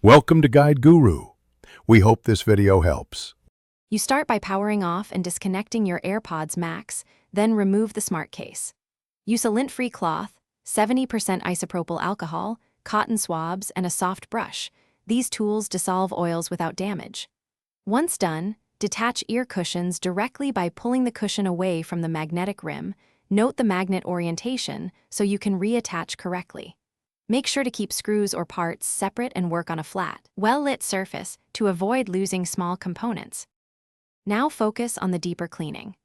Welcome to Guide Guru. We hope this video helps. You start by powering off and disconnecting your AirPods Max, then remove the smart case. Use a lint-free cloth, 70% isopropyl alcohol, cotton swabs, and a soft brush. These tools dissolve oils without damage. Once done, detach ear cushions directly by pulling the cushion away from the magnetic rim. Note the magnet orientation so you can reattach correctly. Make sure to keep screws or parts separate and work on a flat, well-lit surface to avoid losing small components. Now focus on the deeper cleaning.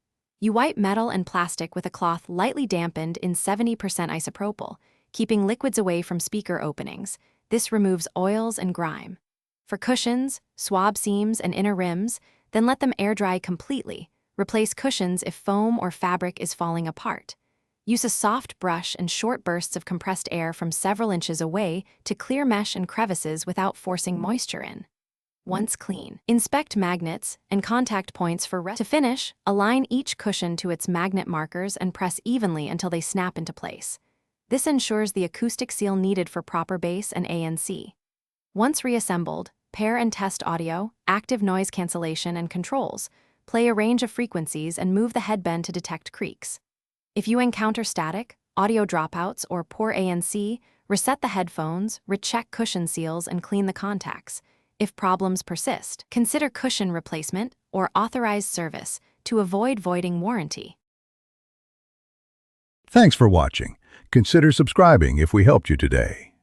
You wipe metal and plastic with a cloth lightly dampened in 70% isopropyl, keeping liquids away from speaker openings. This removes oils and grime. For cushions, swab seams, and inner rims, then let them air dry completely. Replace cushions if foam or fabric is falling apart. Use a soft brush and short bursts of compressed air from several inches away to clear mesh and crevices without forcing moisture in. Once clean, inspect magnets and contact points for rest. To finish, align each cushion to its magnet markers and press evenly until they snap into place. This ensures the acoustic seal needed for proper bass and ANC. Once reassembled, pair and test audio, active noise cancellation, and controls. Play a range of frequencies and move the headband to detect creaks. If you encounter static, audio dropouts, or poor ANC, reset the headphones, recheck cushion seals, and clean the contacts. If problems persist, consider cushion replacement or authorized service to avoid voiding warranty. Thanks for watching. Consider subscribing if we helped you today.